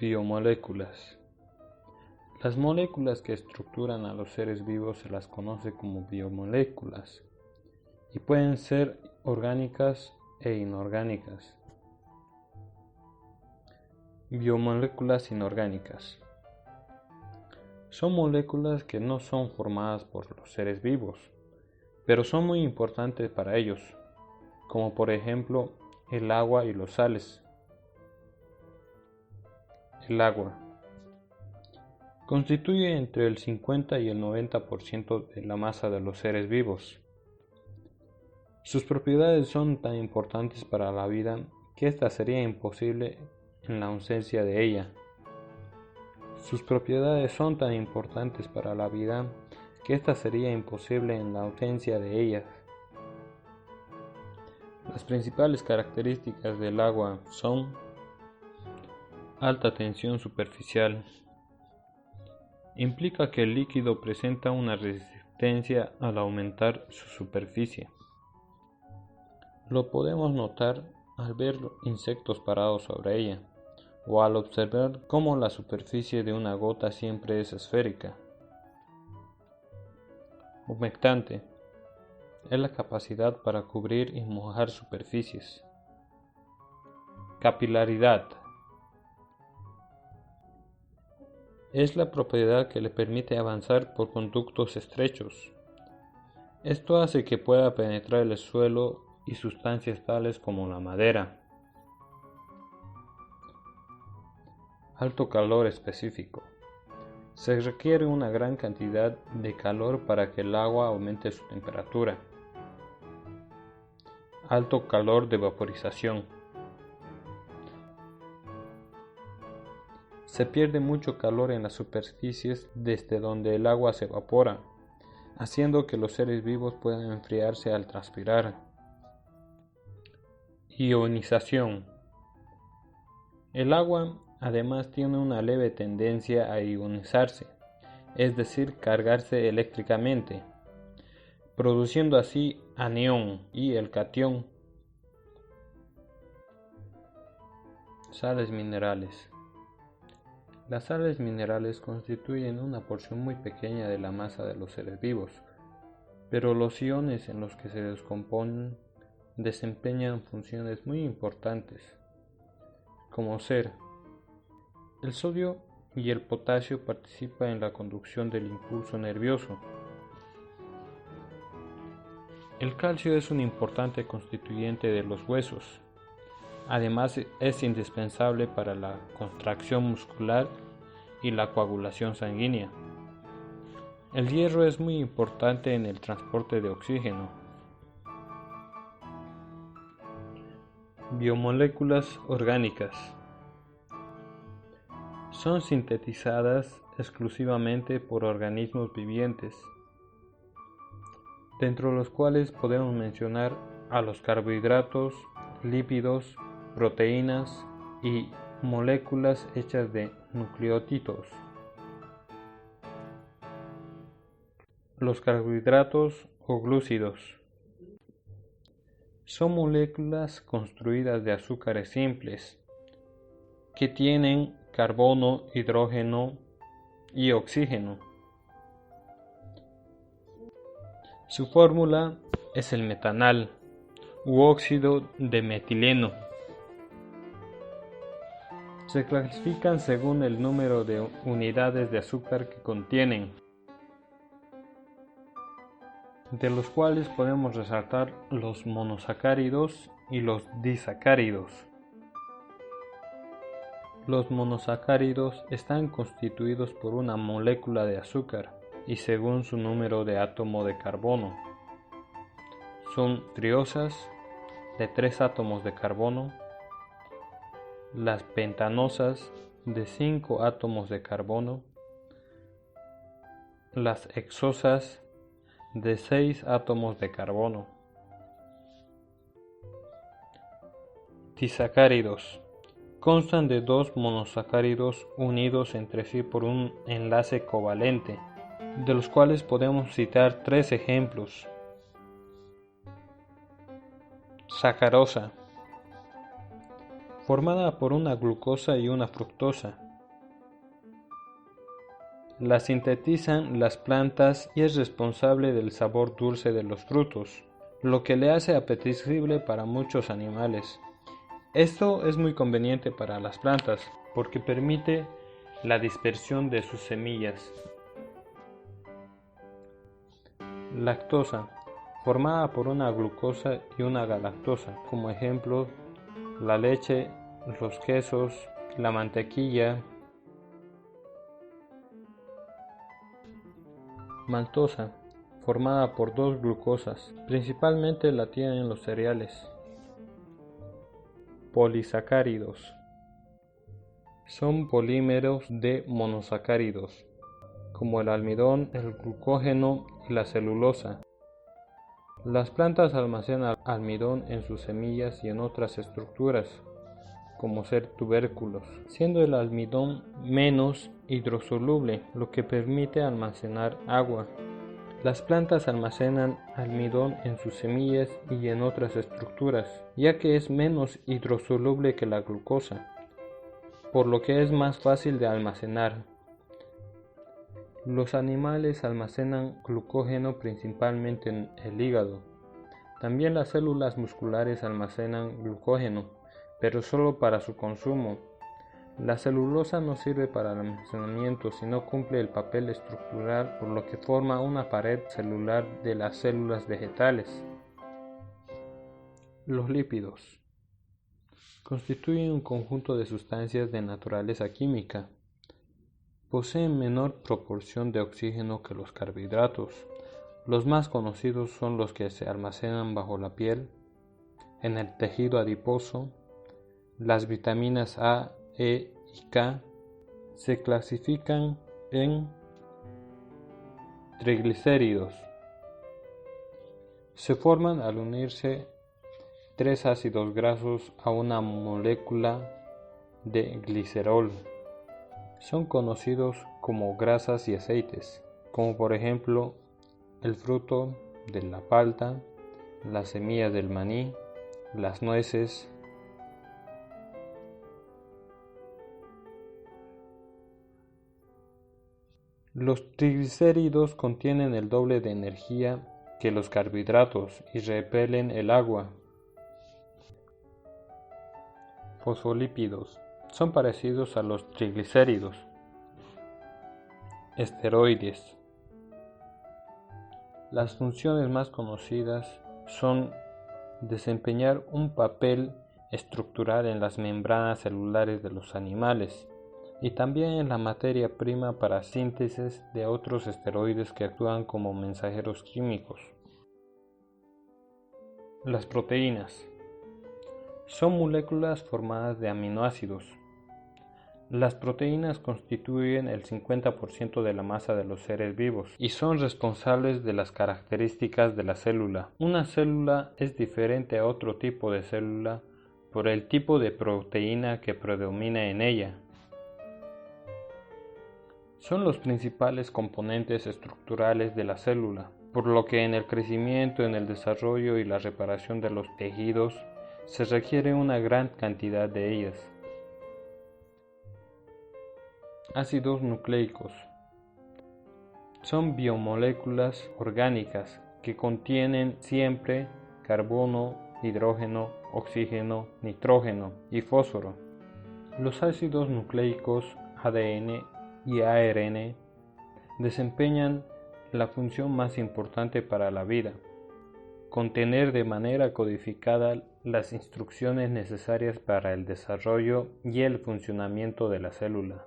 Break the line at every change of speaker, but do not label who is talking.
Biomoléculas. Las moléculas que estructuran a los seres vivos se las conoce como biomoléculas y pueden ser orgánicas e inorgánicas. Biomoléculas inorgánicas. Son moléculas que no son formadas por los seres vivos, pero son muy importantes para ellos, como por ejemplo el agua y los sales. El agua constituye entre el 50 y el 90% de la masa de los seres vivos. Sus propiedades son tan importantes para la vida que ésta sería imposible en la ausencia de ella. Sus propiedades son tan importantes para la vida que ésta sería imposible en la ausencia de ellas. Las principales características del agua son alta tensión superficial. Implica que el líquido presenta una resistencia al aumentar su superficie. Lo podemos notar al ver insectos parados sobre ella, o al observar cómo la superficie de una gota siempre es esférica. Humectante es la capacidad para cubrir y mojar superficies. Capilaridad es la propiedad que le permite avanzar por conductos estrechos. Esto hace que pueda penetrar el suelo y sustancias tales como la madera. Alto calor específico. Se requiere una gran cantidad de calor para que el agua aumente su temperatura. Alto calor de vaporización. Se pierde mucho calor en las superficies desde donde el agua se evapora, haciendo que los seres vivos puedan enfriarse al transpirar. Ionización. El agua además tiene una leve tendencia a ionizarse, es decir, cargarse eléctricamente, produciendo así anión y el catión. Sales minerales. Las sales minerales constituyen una porción muy pequeña de la masa de los seres vivos, pero los iones en los que se descomponen desempeñan funciones muy importantes, como ser el sodio y el potasio participan en la conducción del impulso nervioso. El calcio es un importante constituyente de los huesos. Además, es indispensable para la contracción muscular y la coagulación sanguínea. El hierro es muy importante en el transporte de oxígeno. Biomoléculas orgánicas. Son sintetizadas exclusivamente por organismos vivientes, dentro de los cuales podemos mencionar a los carbohidratos, lípidos, proteínas y moléculas hechas de nucleótidos. Los carbohidratos o glúcidos son moléculas construidas de azúcares simples que tienen carbono, hidrógeno y oxígeno. Su fórmula es el metanal u óxido de metileno. Se clasifican según el número de unidades de azúcar que contienen, de los cuales podemos resaltar los monosacáridos y los disacáridos. Los monosacáridos están constituidos por una molécula de azúcar y según su número de átomo de carbono. Son triosas de 3 átomos de carbono, las pentanosas de 5 átomos de carbono, las hexosas de 6 átomos de carbono. Disacáridos. Constan de 2 monosacáridos unidos entre sí por un enlace covalente, de los cuales podemos citar 3 ejemplos. Sacarosa, formada por una glucosa y una fructosa, La sintetizan las plantas y es responsable del sabor dulce de los frutos, lo que le hace apetecible para muchos animales. Esto es muy conveniente para las plantas porque permite la dispersión de sus semillas. Lactosa, formada por una glucosa y una galactosa, como ejemplo la leche, los quesos, la mantequilla. Maltosa, formada por dos glucosas, principalmente la tienen los cereales. Polisacáridos, son polímeros de monosacáridos, como el almidón, el glucógeno y la celulosa. Las plantas almacenan almidón en sus semillas y en otras estructuras, como ser tubérculos, siendo el almidón menos hidrosoluble, lo que permite almacenar agua. Las plantas almacenan almidón en sus semillas y en otras estructuras, ya que es menos hidrosoluble que la glucosa, por lo que es más fácil de almacenar. Los animales almacenan glucógeno principalmente en el hígado. También las células musculares almacenan glucógeno, pero solo para su consumo. La celulosa no sirve para el almacenamiento, sino cumple el papel estructural, por lo que forma una pared celular de las células vegetales. Los lípidos constituyen un conjunto de sustancias de naturaleza química. Poseen menor proporción de oxígeno que los carbohidratos. Los más conocidos son los que se almacenan bajo la piel, en el tejido adiposo. Las vitaminas A, E y K se clasifican en triglicéridos. Se forman al unirse tres ácidos grasos a una molécula de glicerol. Son conocidos como grasas y aceites, como por ejemplo el fruto de la palta, las semillas del maní, las nueces. Los triglicéridos contienen el doble de energía que los carbohidratos y repelen el agua. Fosfolípidos son parecidos a los triglicéridos. Esteroides. Las funciones más conocidas son desempeñar un papel estructural en las membranas celulares de los animales y también en la materia prima para síntesis de otros esteroides que actúan como mensajeros químicos. Las proteínas son moléculas formadas de aminoácidos. Las proteínas constituyen el 50% de la masa de los seres vivos y son responsables de las características de la célula. Una célula es diferente a otro tipo de célula por el tipo de proteína que predomina en ella. Son los principales componentes estructurales de la célula, por lo que en el crecimiento, en el desarrollo y la reparación de los tejidos se requiere una gran cantidad de ellas. Ácidos nucleicos son biomoléculas orgánicas que contienen siempre carbono, hidrógeno, oxígeno, nitrógeno y fósforo. Los ácidos nucleicos ADN y ARN desempeñan la función más importante para la vida: contener de manera codificada las instrucciones necesarias para el desarrollo y el funcionamiento de la célula.